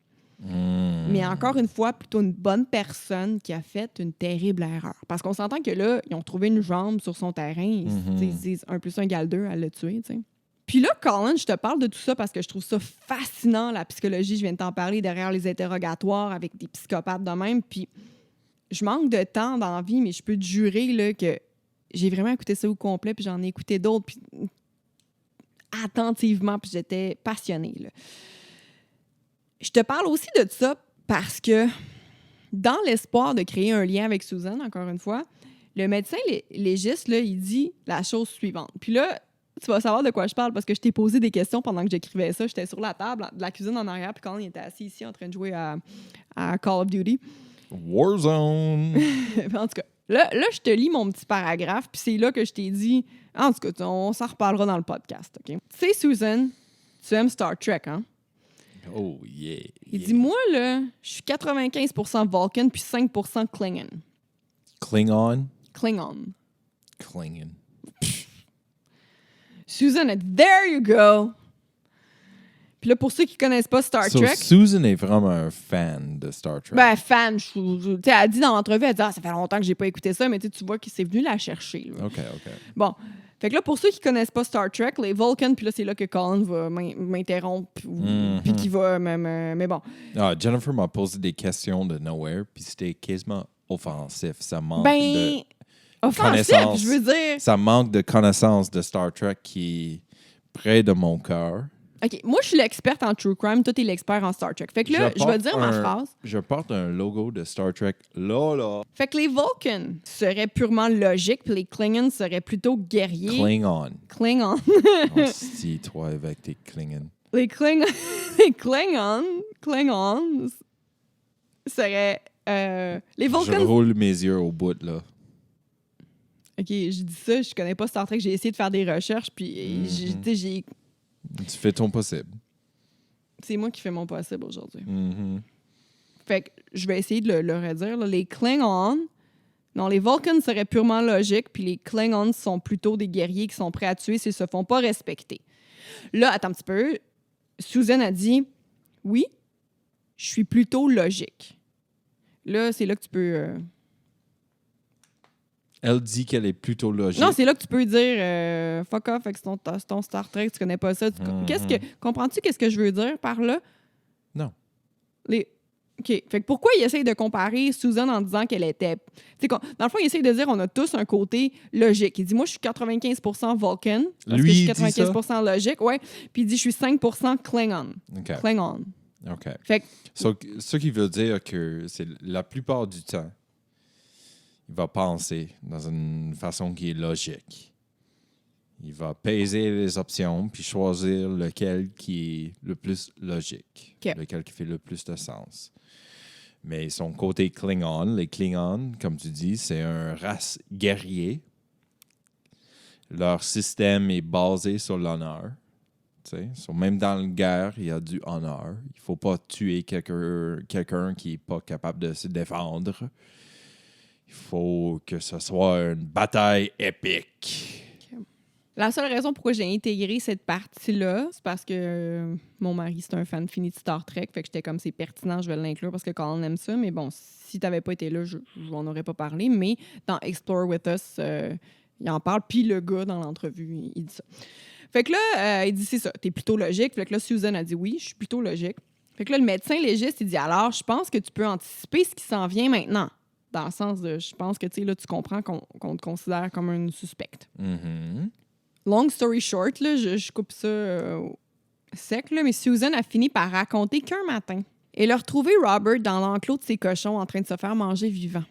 Mais encore une fois, plutôt une bonne personne qui a fait une terrible erreur. Parce qu'on s'entend que là, ils ont trouvé une jambe sur son terrain. Ils se disent 1 + 1 = 2, elle l'a tué. T'sais. Puis là, Colin, je te parle de tout ça parce que je trouve ça fascinant, la psychologie. Je viens de t'en parler derrière les interrogatoires avec des psychopathes de même. Puis je manque de temps dans la vie, mais je peux te jurer là, que j'ai vraiment écouté ça au complet, puis j'en ai écouté d'autres, puis attentivement, puis j'étais passionnée. Là. Je te parle aussi de ça parce que, dans l'espoir de créer un lien avec Susan, encore une fois, le médecin légiste, là, il dit la chose suivante. Puis là, tu vas savoir de quoi je parle parce que je t'ai posé des questions pendant que j'écrivais ça. J'étais sur la table de la cuisine en arrière, puis quand il était assis ici en train de jouer à Call of Duty. Warzone! En tout cas, là, je te lis mon petit paragraphe, puis c'est là que je t'ai dit... En tout cas, on s'en reparlera dans le podcast, OK? Tu sais, Susan, tu aimes Star Trek, hein? Oh, yeah. Il dit, moi, là, je suis 95% Vulcan puis 5% Klingon. Klingon? Klingon. Klingon. Susan, there you go! Puis là, pour ceux qui connaissent pas Star Trek... Susan est vraiment un fan de Star Trek. Ben, fan. Elle a dit dans l'entrevue, elle dit, ça fait longtemps que j'ai pas écouté ça, mais tu vois qu'il s'est venu la chercher. Là. OK. Bon. Fait que là, pour ceux qui connaissent pas Star Trek, les Vulcans, puis là, c'est là que Colin va m'interrompre, puis qu'il va... Mais bon. Ah, Jennifer m'a posé des questions de nowhere, puis c'était quasiment offensif. Ça manque Ben, de offensif, connaissance. je veux dire. Ça manque de connaissance de Star Trek qui est près de mon cœur. OK, moi, je suis l'experte en true crime. Toi, t'es l'expert en Star Trek. Fait que là, je vais dire ma phrase. Je porte un logo de Star Trek là. Fait que les Vulcans seraient purement logiques, puis les Klingons seraient plutôt guerriers. Klingon. Oh, si, toi, avec tes Klingons. Les Klingons seraient... les Vulcans... Je roule mes yeux au bout, là. OK, je dis ça, je connais pas Star Trek. J'ai essayé de faire des recherches, puis j'ai... Tu fais ton possible. C'est moi qui fais mon possible aujourd'hui. Mm-hmm. Fait que je vais essayer de le redire. Là. Les Klingons... Non, les Vulcans seraient purement logiques, puis les Klingons sont plutôt des guerriers qui sont prêts à tuer s'ils se font pas respecter. Là, attends un petit peu. Susan a dit « Oui, je suis plutôt logique. » Là, c'est là que tu peux... Elle dit qu'elle est plutôt logique. Non, c'est là que tu peux dire fuck off avec ton Star Trek, tu connais pas ça. Comprends-tu qu'est-ce que je veux dire par là? Non. OK. Fait que pourquoi il essaye de comparer Susan en disant qu'elle était... Dans le fond, il essaye de dire on a tous un côté logique. Il dit, moi, je suis 95% Vulcan. Parce Lui, que je suis il dit 95% logique, ouais. Puis il dit, je suis 5% Klingon. OK. Klingon. OK. Fait que... Ce qui veut dire que c'est la plupart du temps, il va penser dans une façon qui est logique. Il va peser les options puis choisir lequel qui est le plus logique, lequel qui fait le plus de sens. Mais son côté Klingon, les Klingons, comme tu dis, c'est une race guerrier. Leur système est basé sur l'honneur. Même dans la guerre, il y a du honneur. Il ne faut pas tuer quelqu'un qui n'est pas capable de se défendre. Il faut que ce soit une bataille épique. Okay. La seule raison pourquoi j'ai intégré cette partie-là, c'est parce que mon mari, c'est un fan fini de Star Trek. Fait que j'étais comme, c'est pertinent, je vais l'inclure parce que Colin aime ça. Mais bon, si tu n'avais pas été là, je n'en aurais pas parlé. Mais dans Explore With Us, il en parle. Puis le gars, dans l'entrevue, il dit ça. Fait que là, il dit, c'est ça, t'es plutôt logique. Fait que là, Susan a dit, oui, je suis plutôt logique. Fait que là, le médecin légiste, il dit, alors, je pense que tu peux anticiper ce qui s'en vient maintenant. Dans le sens de, je pense que, tu sais, là, tu comprends qu'on te considère comme une suspecte. Mm-hmm. Long story short, là, je coupe ça sec, là, mais Susan a fini par raconter qu'un matin, elle a retrouvé Robert dans l'enclos de ses cochons en train de se faire manger vivant.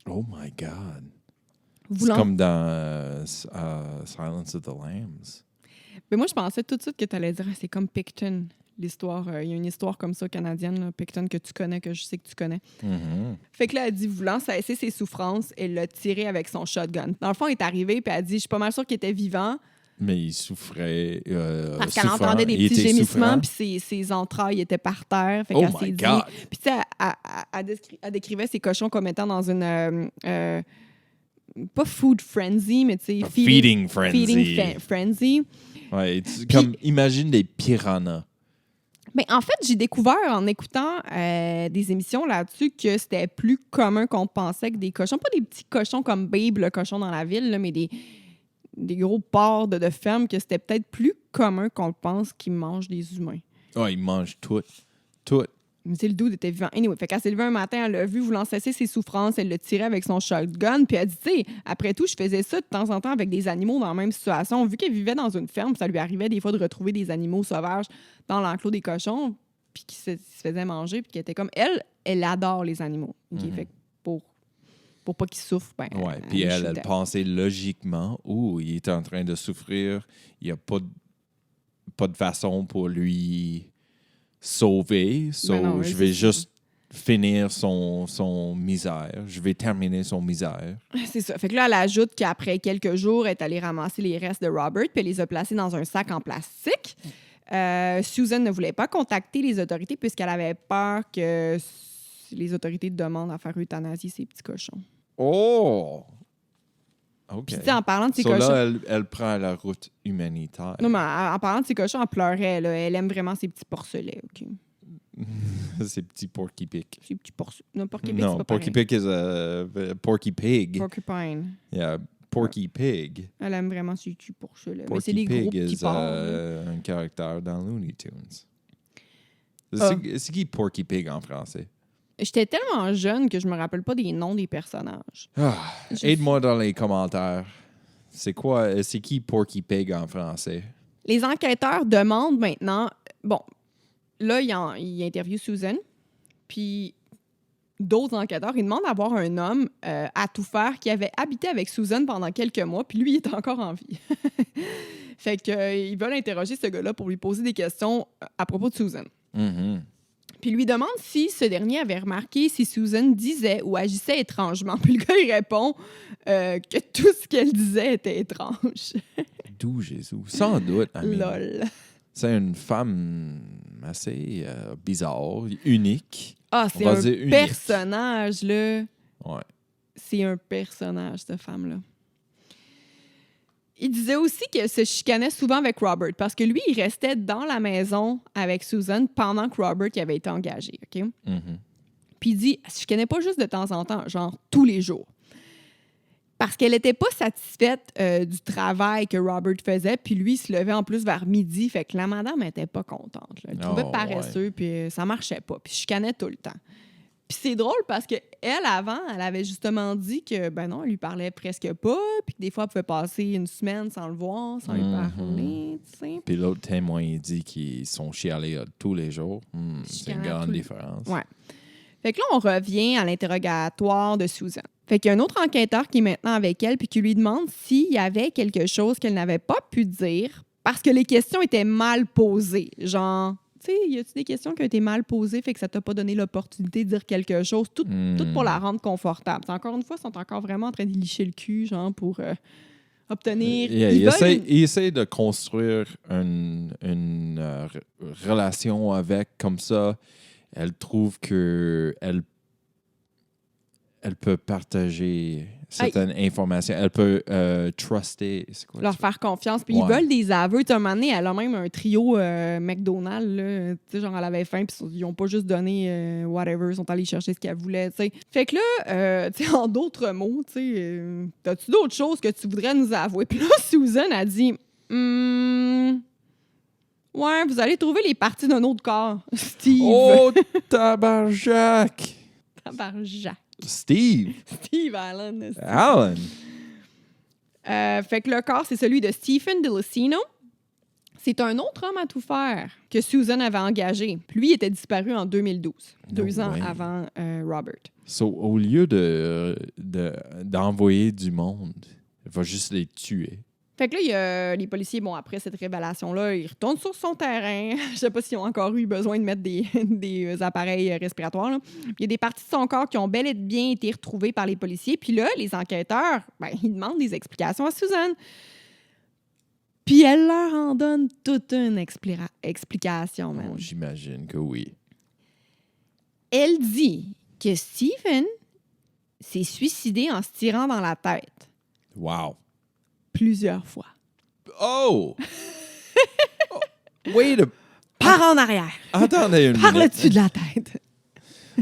Oh my God! C'est comme dans Silence of the Lambs. Mais moi, je pensais tout de suite que tu allais dire, c'est comme Picton. l'histoire. Il y a une histoire comme ça canadienne, là, Picton, que tu connais, que je sais que tu connais. Mhm. Fait que là, elle dit, voulant cesser ses souffrances, elle l'a tiré avec son shotgun. Dans le fond, elle est arrivée, puis elle dit, je suis pas mal sûre qu'il était vivant, Mais il souffrait. parce qu'elle souffrant, entendait des il petits était gémissements, souffrant. puis ses entrailles étaient par terre. Fait Oh qu'elle my s'est God! dit... Puis tu sais, elle décrivait ses cochons comme étant dans une... pas food frenzy, mais tu sais... Feeding frenzy. Frenzy. Ouais, Puis- comme, imagine des piranhas. Mais en fait, j'ai découvert en écoutant des émissions là-dessus que c'était plus commun qu'on pensait que des cochons. Pas des petits cochons comme Babe, le cochon dans la ville, là, mais des gros porcs de ferme, que c'était peut-être plus commun qu'on le pense qu'ils mangent des humains. Ouais, ils mangent tout. Tout. Mais c'est le dude était vivant. Anyway, fait qu'elle s'est levée un matin, elle l'a vu voulant cesser ses souffrances, elle l'a tiré avec son shotgun, puis elle dit, tu sais, après tout, je faisais ça de temps en temps avec des animaux dans la même situation. Vu qu'elle vivait dans une ferme, ça lui arrivait des fois de retrouver des animaux sauvages dans l'enclos des cochons, puis qui se faisaient manger, puis qui était comme... Elle adore les animaux. OK? Mhm. Fait que pour pas qu'ils souffrent, ben... Ouais, puis elle shoot them. pensait logiquement, il est en train de souffrir, il n'y a pas de façon pour lui sauver, Ben non, je c'est vais ça. juste finir son misère, je vais terminer son misère. C'est ça. Fait que là, elle ajoute qu'après quelques jours, elle est allée ramasser les restes de Robert, puis elle les a placés dans un sac en plastique. Susan ne voulait pas contacter les autorités puisqu'elle avait peur que les autorités demandent à faire euthanasier ces petits cochons. Oh! OK. Puis, tu sais, en parlant de ces So cochons... là, elle prend la route humanitaire. Non, mais en parlant de ces cochons, elle pleurait. Là. Elle aime vraiment ces petits porcelets. OK? C'est petit Porky Pig. Ces petits porcelets. Non, Porky Pig, No, c'est pas Porky pareil. Pig is a Porky Pig. Porcupine. Yeah, Porky Pig. Elle aime vraiment ces petits porcelets. Mais Porky c'est des gros Pig petits is porcs. là. un caractère dans Looney Tunes. Ah. C'est qui Porky Pig en français? J'étais tellement jeune que je me rappelle pas des noms des personnages. Aide-moi dans les commentaires. C'est qui Porky Pig en français? Les enquêteurs demandent maintenant... Bon, là, ils interviewent Susan, puis d'autres enquêteurs, ils demandent d'avoir un homme à tout faire qui avait habité avec Susan pendant quelques mois, puis lui, il est encore en vie. Fait que ils veulent interroger ce gars-là pour lui poser des questions à propos de Susan. Mhm. Puis il lui demande si ce dernier avait remarqué si Susan disait ou agissait étrangement. Puis le gars, il répond que tout ce qu'elle disait était étrange. D'où Jésus? Sans doute. I mean, Lol. c'est une femme assez bizarre, unique. Ah, On c'est va un dire unique. personnage, là. Ouais. C'est un personnage, cette femme-là. Il disait aussi qu'elle se chicanait souvent avec Robert parce que lui, il restait dans la maison avec Susan pendant que Robert y avait été engagé. OK? Mhm. Puis il dit, elle se chicanait pas juste de temps en temps, genre tous les jours. Parce qu'elle n'était pas satisfaite du travail que Robert faisait, puis lui, il se levait en plus vers midi, fait que la madame n'était pas contente. Là. Elle le trouvait Oh, paresseux, puis ça marchait pas, puis chicanait tout le temps. Puis c'est drôle parce que elle avant, elle avait justement dit que, ben non, elle lui parlait presque pas, puis que des fois, elle pouvait passer une semaine sans le voir, sans lui parler, tu sais. Puis l'autre témoin, il dit qu'ils sont chialés tous les jours. C'est une Chialés grande tous les- différence. Ouais. Fait que là, on revient à l'interrogatoire de Susan. Fait qu'il y a un autre enquêteur qui est maintenant avec elle puis qui lui demande s'il y avait quelque chose qu'elle n'avait pas pu dire parce que les questions étaient mal posées. Genre, tu sais, y a-tu des questions qui ont été mal posées fait que ça t'a pas donné l'opportunité de dire quelque chose, tout pour la rendre confortable. T'sais, encore une fois, ils sont encore vraiment en train de licher le cul, genre, pour obtenir... Yeah, Ils il, veulent il essaie de construire une relation avec, comme ça, elle trouve que elle peut partager certaines informations. Elle peut truster. C'est quoi? leur faire confiance. Puis ils Ouais. veulent des aveux. Tu sais, un moment donné, elle a même un trio McDonald's. Là. Tu sais, genre, elle avait faim, puis ils n'ont pas juste donné whatever, ils sont allés chercher ce qu'elle voulait. Tu sais. Fait que là, tu sais, en d'autres mots, tu sais, t'as-tu d'autres choses que tu voudrais nous avouer? Puis là, Susan a dit ouais, vous allez trouver les parties d'un autre corps, Steve. Oh, tabarjac! Tabarjac. Steve! Steve Allen. Alan! Fait que le corps, c'est celui de Stephen DeLucino. C'est un autre homme à tout faire que Susan avait engagé. Puis lui, il était disparu en 2012, deux ans way. avant Robert. So, au lieu d'envoyer du monde, elle va juste les tuer. Fait que là, il y a les policiers, bon, après cette révélation-là, ils retournent sur son terrain. Je sais pas s'ils ont encore eu besoin de mettre des appareils respiratoires. Là. Il y a des parties de son corps qui ont bel et bien été retrouvées par les policiers. Puis là, les enquêteurs, ils demandent des explications à Susan. Puis elle leur en donne toute une explication, man. Oh, j'imagine que oui. Elle dit que Stephen s'est suicidé en se tirant dans la tête Wow. plusieurs fois. Oh! Oh, wait a... Par en arrière. Attendez une Par le minute. dessus de la tête.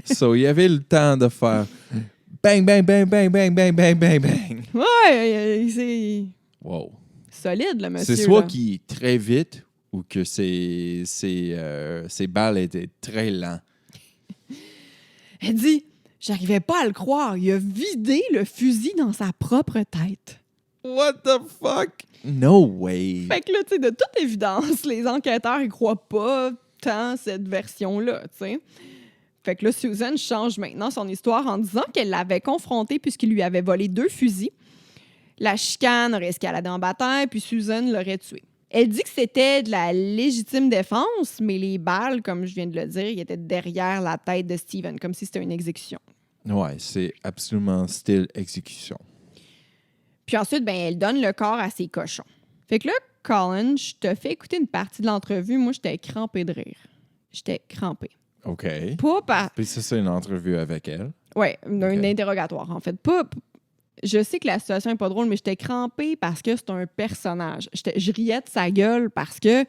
So, il y avait le temps de faire bang, bang, bang, bang, bang, bang, bang, bang, bang. Ouais, c'est Wow. solide, le monsieur. C'est soit là. qu'il est très vite ou que ses balles étaient très lentes. Elle dit, j'arrivais pas à le croire. Il a vidé le fusil dans sa propre tête. What the fuck? No way. Fait que là, tu sais, de toute évidence, les enquêteurs, ils croient pas tant cette version-là, tu sais. Fait que là, Susan change maintenant son histoire en disant qu'elle l'avait confronté puisqu'il lui avait volé 2 fusils. La chicane aurait escaladé en bataille, puis Susan l'aurait tué. Elle dit que c'était de la légitime défense, mais les balles, comme je viens de le dire, ils étaient derrière la tête de Stephen, comme si c'était une exécution. Ouais, c'est absolument style exécution. Puis ensuite, ben, elle donne le corps à ses cochons. Fait que là, Colin, je te fais écouter une partie de l'entrevue. Moi, j'étais crampée de rire. J'étais crampée. OK. Pas par... Puis ça, c'est une entrevue avec elle. Ouais, un interrogatoire, en fait. Pas... Je sais que la situation est pas drôle, mais j'étais crampée parce que c'est un personnage. Je riais de sa gueule parce que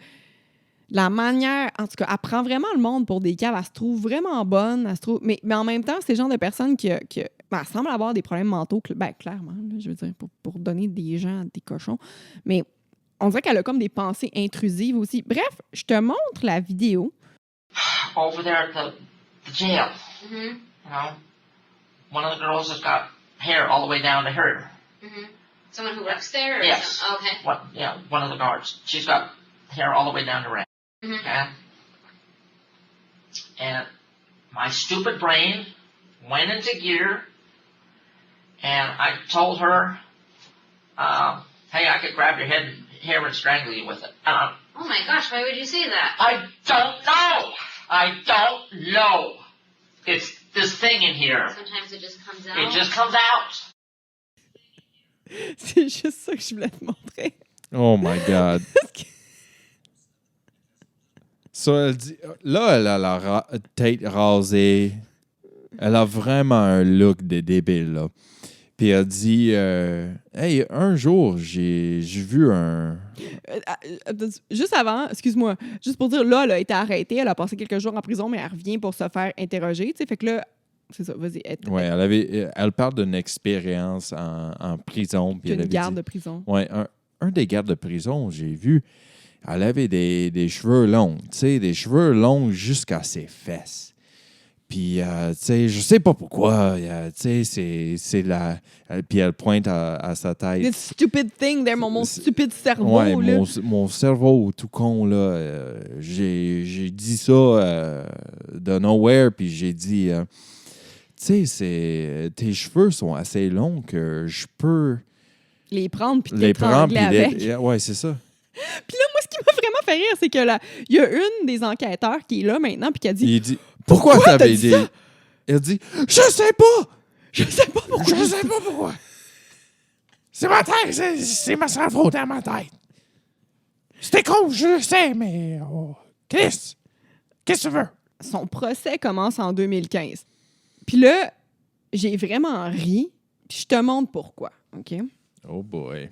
la manière... En tout cas, elle prend vraiment le monde pour des caves. Elle se trouve vraiment bonne. Elle se trouve... mais en même temps, c'est le genre de personne qui ben, elle semble avoir des problèmes mentaux, ben, clairement, là, je veux dire, pour donner des gens des cochons. Mais on dirait qu'elle a comme des pensées intrusives aussi. Bref, je te montre la vidéo. Over there at the jail, you know, one of the girls has got hair all the way down to her. Someone who works there? Or Yes. Oh, okay. One of the guards. She's got hair all the way down to her. Mhm. Okay? And my stupid brain went into gear, and I told her, hey, I could grab your hair and strangle you with it. Oh my gosh, why would you say that? I don't know. I don't know. It's this thing in here. Sometimes it just comes out. It just comes out. C'est juste ça que je voulais te montrer. Oh my God. So, elle dit, là, elle a la tête rasée. Elle a vraiment un look de débile, là. Puis elle dit, hey, un jour, j'ai vu un... Juste avant, excuse-moi, juste pour dire, là, elle a été arrêtée, elle a passé quelques jours en prison, mais elle revient pour se faire interroger, tu sais, fait que là, c'est ça, vas-y. Ouais, elle parle d'une expérience en prison. Puis Une elle avait garde dit- de prison. Ouais, un des gardes de prison, j'ai vu, elle avait des cheveux longs, tu sais, des cheveux longs jusqu'à ses fesses. Puis, tu sais, je sais pas pourquoi, tu sais, c'est la... Puis elle pointe à sa tête. This stupid thing there, mon stupide cerveau, Ouais, là. mon cerveau tout con, là, j'ai dit ça de nowhere, puis j'ai dit, tu sais, tes cheveux sont assez longs que je peux Les prendre puis les prendre. t'étrangler Puis avec. ouais, c'est ça. Puis là, moi, ce qui m'a vraiment fait rire, c'est que là, il y a une des enquêteurs qui est là maintenant puis qui a dit Il dit, pourquoi t'as t'avais dit dit... ça? Elle dit, je sais pas! Je sais pas pourquoi. Je sais pas pourquoi. C'est ma tête, c'est ma cerveau dans ma tête. C'était con, je le sais, mais... oh, qu'est-ce que tu veux? Son procès commence en 2015. Puis là, j'ai vraiment ri. Puis je te montre pourquoi, OK? Oh boy.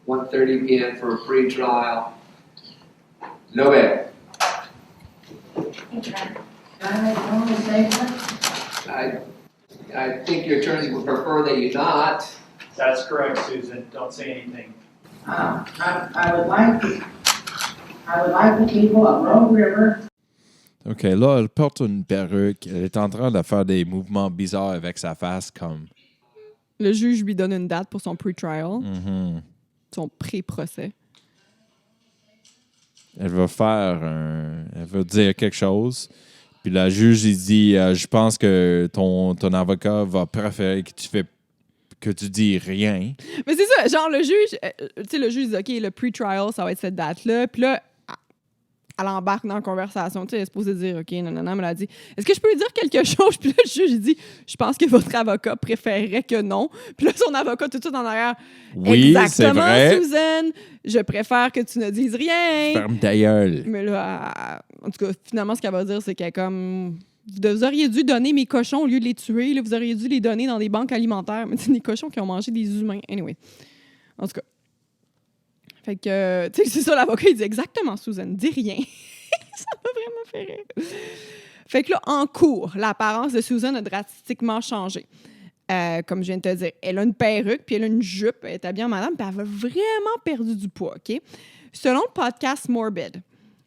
1:30 p.m. for a pre-trial. No bail. I think your attorney would prefer that you not. That's correct, Susan. Don't say anything. I would like the people of Rogue River. OK, là, elle porte une perruque. Elle est en train de faire des mouvements bizarres avec sa face, comme... Le juge lui donne une date pour son pre-trial, Mhm. son pré-procès. Elle va elle va dire quelque chose. Puis la juge, il dit, je pense que ton avocat va préférer que tu dis rien. Mais c'est ça, genre le juge, tu sais, le juge dit, OK, le pre-trial, ça va être cette date-là. Puis là, elle embarque dans la conversation. Tu sais, elle est supposée dire, OK, non, mais elle a dit, est-ce que je peux lui dire quelque chose? Puis là, le juge, il dit, je pense que votre avocat préférerait que non. Puis là, son avocat, tout de suite en arrière, Oui, c'est exactement, vrai. Susan, je préfère que tu ne dises rien. Ferme ta gueule. Mais là, en tout cas, finalement, ce qu'elle va dire, c'est qu'elle est comme, vous auriez dû donner mes cochons au lieu de les tuer. Là, vous auriez dû les donner dans des banques alimentaires. Mais c'est des cochons qui ont mangé des humains. Anyway. En tout cas. Fait que, tu sais, c'est ça, l'avocat, il dit exactement, Susan, dis rien. Ça m'a vraiment fait rire. Fait que là, en cours, l'apparence de Susan a drastiquement changé. Comme je viens de te dire, elle a une perruque, puis elle a une jupe, elle est habillée en madame, puis elle a vraiment perdu du poids, OK? Selon le podcast Morbid,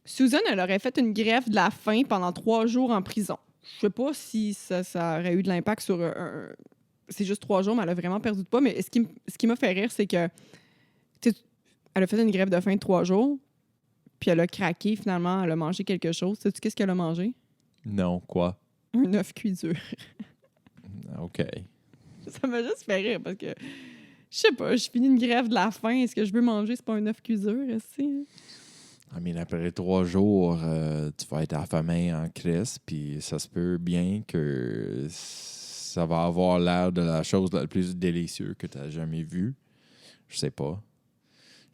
Susan, elle aurait fait une grève de la faim pendant 3 jours en prison. Je sais pas si ça aurait eu de l'impact sur... c'est juste 3 jours, mais elle a vraiment perdu de poids. Mais ce qui m'a fait rire, c'est que... Elle a fait une grève de faim de 3 jours, puis elle a craqué, finalement, elle a mangé quelque chose. Sais-tu qu'est-ce qu'elle a mangé? Non, quoi? Un œuf cuit dur. OK. Ça m'a juste fait rire, parce que... Je sais pas, je finis une grève de la faim, est-ce que je veux manger? C'est pas un œuf cuit dur, aussi? Après 3 jours, tu vas être affamé en crise, puis ça se peut bien que ça va avoir l'air de la chose la plus délicieuse que tu as jamais vue. Je sais pas.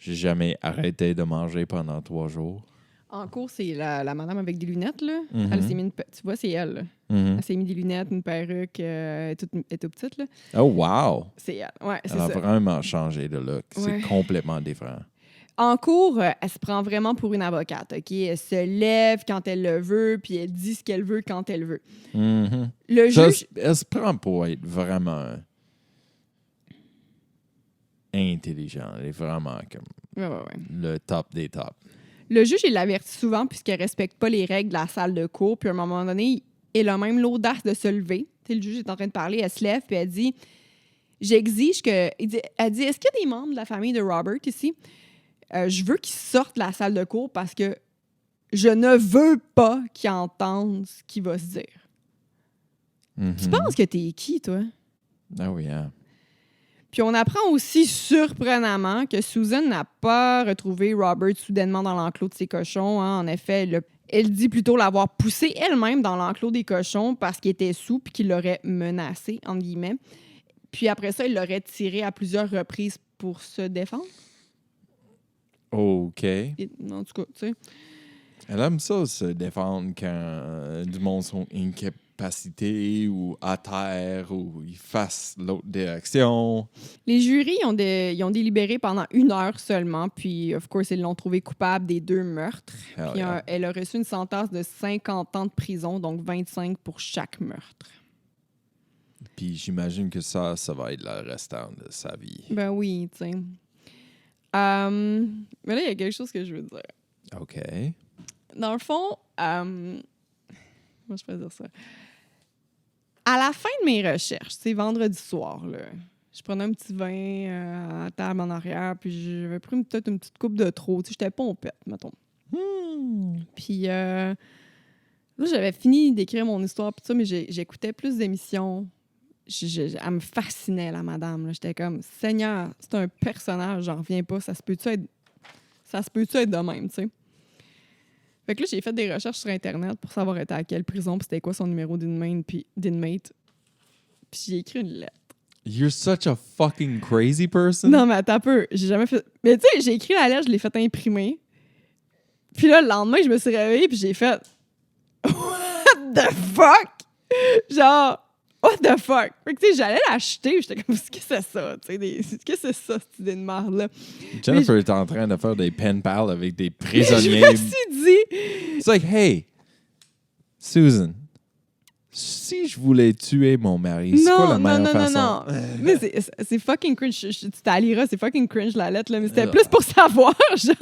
J'ai jamais arrêté de manger pendant 3 jours. En cours, c'est la madame avec des lunettes, là. Mm-hmm. Elle s'est mis tu vois, c'est elle, là. Mm-hmm. Elle s'est mis des lunettes, une perruque, elle est toute petite, là. Oh, wow! C'est elle. Ouais, c'est Elle a ça. vraiment changé de look. Ouais. C'est complètement différent. En cours, elle se prend vraiment pour une avocate, OK? Elle se lève quand elle le veut, puis elle dit ce qu'elle veut quand elle veut. Mm-hmm. Le juge... Elle se prend pour être vraiment intelligent. Elle est vraiment comme Ouais. le top des tops. Le juge, il l'avertit souvent puisqu'elle respecte pas les règles de la salle de cours. Puis à un moment donné, elle a même l'audace de se lever. Tu sais, le juge est en train de parler, elle se lève, puis elle dit « J'exige que... » Elle dit « Est-ce qu'il y a des membres de la famille de Robert ici? Je veux qu'ils sortent de la salle de cours parce que je ne veux pas qu'ils entendent ce qu'il va se dire. Mm-hmm. Tu penses que t'es qui, toi? Ah oui, hein? Puis on apprend aussi surprenamment que Susan n'a pas retrouvé Robert soudainement dans l'enclos de ses cochons. Hein. En effet, elle dit plutôt l'avoir poussé elle-même dans l'enclos des cochons parce qu'il était sous puis qu'il l'aurait menacé, entre guillemets. Puis après ça, il l'aurait tiré à plusieurs reprises pour se défendre. OK. En tout cas, tu sais. Elle aime ça, se défendre quand du monde sont incapacités ou à terre ou ils fassent l'autre direction. Les jurys ont délibéré pendant 1 heure seulement, puis, of course, ils l'ont trouvé coupable des 2 meurtres. Hell Puis, yeah. elle a reçu une sentence de 50 ans de prison, donc 25 pour chaque meurtre. Puis j'imagine que ça va être le restant de sa vie. Ben oui, tu sais. Mais là, il y a quelque chose que je veux dire. OK. Dans le fond, moi, je peux dire ça. À la fin de mes recherches, c'est vendredi soir, là, je prenais un petit vin à la table en arrière, puis j'avais pris peut-être une petite coupe de trop. Tu sais, j'étais pompette, mettons. Puis là, j'avais fini d'écrire mon histoire, puis ça, mais j'écoutais plus d'émissions. Elle me fascinait, la madame. Là. J'étais comme, Seigneur, c'est un personnage, j'en reviens pas. Ça se peut-tu être de même, tu sais? Fait que là, j'ai fait des recherches sur Internet pour savoir était à quelle prison, puis c'était quoi son numéro d'inmate, puis j'ai écrit une lettre. You're such a fucking crazy person. Non, mais attends un peu, j'ai jamais fait... Mais tu sais, j'ai écrit la lettre, je l'ai fait imprimer. Puis là, le lendemain, je me suis réveillée, puis j'ai fait... What the fuck? Genre... What the fuck? Fait que, tu sais, j'allais l'acheter, j'étais comme, qu'est-ce que c'est ça? Tu sais, qu'est-ce que c'est ça, cette idée de merde-là? Jennifer est en train de faire des pen pals avec des prisonniers. Je me suis dit... It's like, hey, Susan, si je voulais tuer mon mari, c'est quoi la meilleure façon? Non. Mais c'est fucking cringe. Tu t'alliras, c'est fucking cringe, la lettre, là. Mais c'était plus pour savoir, genre...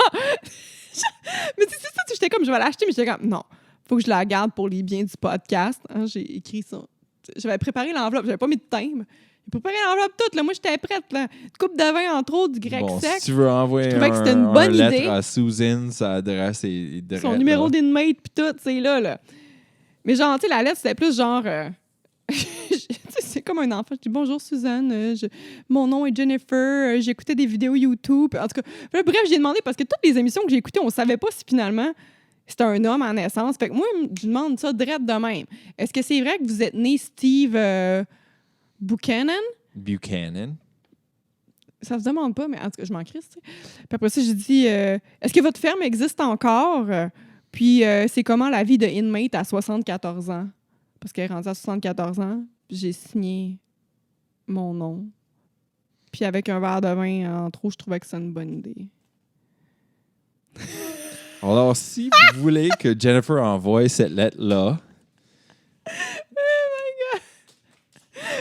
Mais tu sais, c'est ça, j'étais comme, je vais l'acheter, mais j'étais comme, non, faut que je la garde pour les biens du podcast. Hein, j'ai écrit ça. J'avais préparé l'enveloppe, j'avais pas mis de thème. J'ai préparé l'enveloppe toute, là. Moi, j'étais prête, là. Une coupe de vin, entre autres, du grec Bon, sec. si tu veux envoyer Je trouvais que c'était une bonne lettre idée. à Susan, sa adresse est Son numéro d'inmate, puis tout, c'est là. Mais genre, tu sais, la lettre, c'était plus genre... tu sais, c'est comme un enfant. Je dis bonjour Suzanne, mon nom est Jennifer, j'écoutais des vidéos YouTube. En tout cas, bref, j'ai demandé parce que toutes les émissions que j'ai écoutées, on savait pas si finalement c'était un homme en naissance. Fait que moi, je demande ça direct de même. Est-ce que c'est vrai que vous êtes né Steve Buchanan? Buchanan. Ça se demande pas, mais en tout cas, je m'en crisse. Puis après ça, j'ai dit est-ce que votre ferme existe encore? Puis c'est comment la vie de inmate à 74 ans? Parce qu'elle est rendue à 74 ans, puis j'ai signé mon nom. Puis avec un verre de vin en trop, je trouvais que c'était une bonne idée. Alors, si vous voulez que Jennifer envoie cette lettre-là,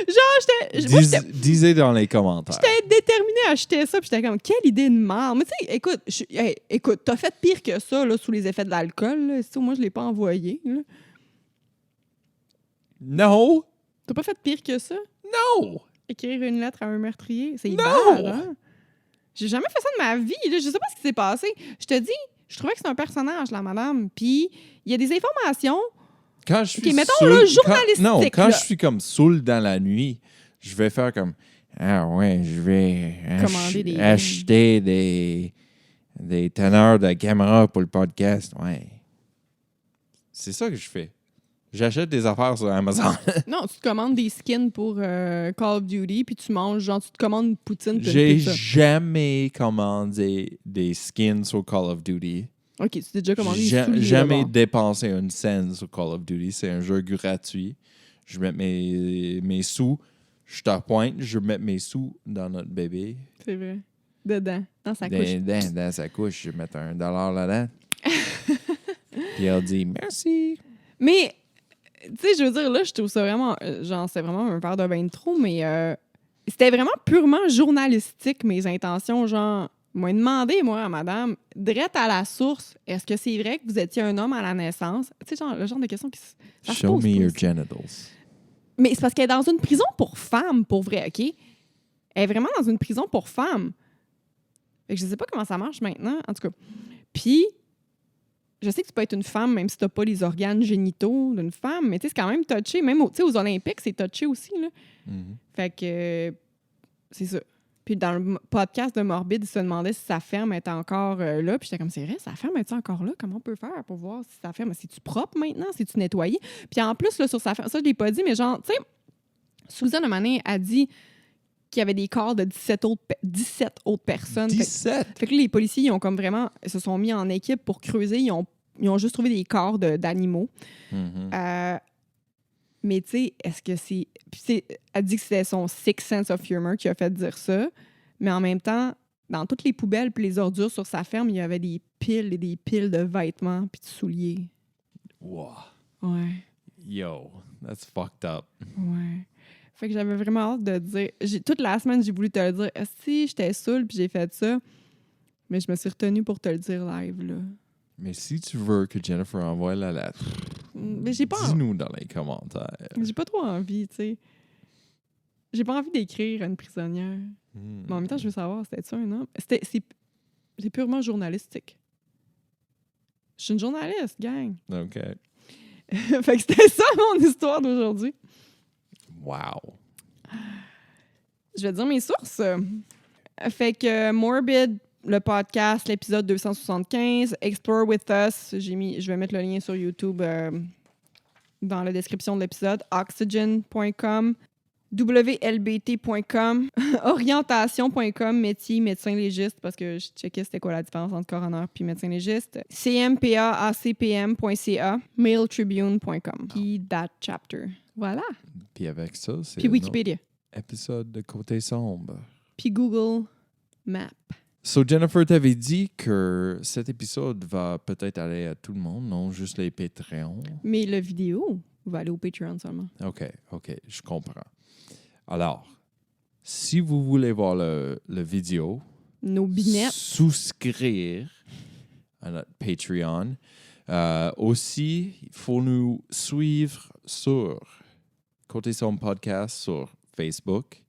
Genre, disez dans les commentaires. j'étais déterminée à acheter ça, puis j'étais comme, quelle idée de merde. Mais tu sais, écoute, t'as fait pire que ça, là, sous les effets de l'alcool. Là. Moi, je l'ai pas envoyé. Là. Non! T'as pas fait pire que ça? Non! Écrire une lettre à un meurtrier, c'est Non! bad, hein? J'ai jamais fait ça de ma vie. Là. Je sais pas ce qui s'est passé. Je te dis, je trouvais que c'est un personnage, la madame. Puis, il y a des informations... Quand je suis OK, mettons, saoul, là, journalistique, quand là. je suis comme saoul dans la nuit, je vais faire comme ah ouais, je vais Commander acheter des teneurs de caméra pour le podcast. Ouais. C'est ça que je fais. J'achète des affaires sur Amazon. Non, tu te commandes des skins pour Call of Duty, puis tu manges, genre, tu te commandes une poutine. puis une J'ai pizza. jamais commandé des skins sur Call of Duty. OK, tu t'es déjà commandé J'ai des souliers, jamais d'abord. dépensé une scène sur Call of Duty. C'est un jeu gratuit. Je mets mes sous. Je te pointe. Je mets mes sous dans notre bébé. C'est vrai. Dedans, dans sa couche. Dans sa couche. Je vais mettre $1 là-dedans. Puis elle dit merci. Mais, tu sais, je veux dire, là, je trouve ça vraiment... genre, c'est vraiment un verre de vin de trop, mais c'était vraiment purement journalistique, mes intentions, genre... Moi, demandé, moi, à madame, direct à la source, est-ce que c'est vrai que vous étiez un homme à la naissance? Tu sais, genre, le genre de question qui ça se Show pose me pas your aussi. genitals. Mais c'est parce qu'elle est dans une prison pour femmes, pour vrai, OK? Elle est vraiment dans une prison pour femmes. Fait que je sais pas comment ça marche maintenant, en tout cas. Puis, je sais que tu peux être une femme même si t'as pas les organes génitaux d'une femme, mais tu sais, c'est quand même touché. Même aux Olympiques, c'est touché aussi, là. Mhm. Fait que, c'est ça. Puis dans le podcast de Morbide, il se demandait si sa ferme était encore là. Puis j'étais comme, c'est vrai, sa ferme est encore là? Comment on peut faire pour voir si sa ferme... C'est-tu propre maintenant? C'est-tu nettoyé? Puis en plus, là, sur sa ferme, ça, je l'ai pas dit, mais genre, tu sais, Suzanne, un moment donné, a dit qu'il y avait des corps de 17 autres personnes. 17? Fait que là, les policiers, ils ont comme vraiment... Ils se sont mis en équipe pour creuser. Ils ont juste trouvé des corps d'animaux. Mhm. Mais tu sais, est-ce que c'est... Puis elle dit que c'était son sixth sense of humor qui a fait dire ça. Mais en même temps, dans toutes les poubelles puis les ordures sur sa ferme, il y avait des piles et des piles de vêtements puis de souliers. Wow. Ouais, Yo, that's fucked up. ouais. Fait que j'avais vraiment hâte de dire... Toute la semaine, j'ai voulu te le dire. Si, j'étais saoule puis j'ai fait ça. Mais je me suis retenue pour te le dire live, là. Mais si tu veux que Jennifer envoie la lettre, Mais j'ai pas... dis-nous dans les commentaires. J'ai pas trop envie, tu sais. J'ai pas envie d'écrire à une prisonnière. Mais en même temps, je veux savoir, c'était ça un homme? C'est purement journalistique. Je suis une journaliste, gang. OK. Fait que c'était ça mon histoire d'aujourd'hui. Wow. Je vais dire mes sources. Fait que Morbid, le podcast, l'épisode 275, Explore With Us, je vais mettre le lien sur YouTube dans la description de l'épisode, oxygen.com, wlbt.com, orientation.com, métier, médecin légiste, parce que je checkais c'était quoi la différence entre coroner puis médecin légiste, cmpaacpm.ca, mailtribune.com, puis that chapter. Voilà. Puis avec ça, c'est Puis un Wikipédia. autre épisode de Côté Sombre. Puis Google Maps. So, Jennifer t'avait dit que cet épisode va peut-être aller à tout le monde, non juste les Patreons. Mais la vidéo va aller au Patreon seulement. OK, je comprends. Alors, si vous voulez voir le vidéo, Nos binettes. souscrire à notre Patreon. Aussi, il faut nous suivre sur Côté Sombre Podcast sur Facebook.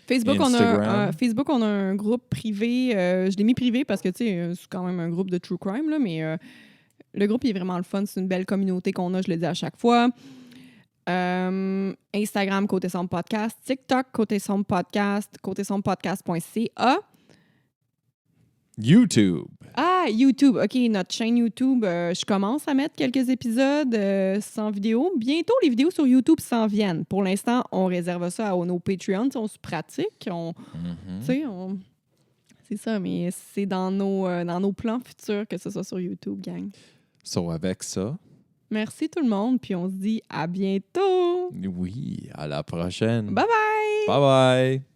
Facebook, Instagram. on a un groupe privé. Je l'ai mis privé parce que, tu sais, c'est quand même un groupe de true crime, là, mais le groupe il est vraiment le fun. C'est une belle communauté qu'on a, je le dis à chaque fois. Instagram, Côté Sombre Podcast. TikTok, Côté Sombre Podcast. côtésombrepodcast.ca. YouTube. Ah, YouTube. OK, notre chaîne YouTube, je commence à mettre quelques épisodes sans vidéo. Bientôt, les vidéos sur YouTube s'en viennent. Pour l'instant, on réserve ça à nos Patreons. On se pratique. Tu sais, c'est ça, mais c'est dans nos plans futurs que ce soit sur YouTube, gang. So, avec ça, Merci tout le monde, puis on se dit à bientôt. oui, à la prochaine. Bye bye! Bye bye.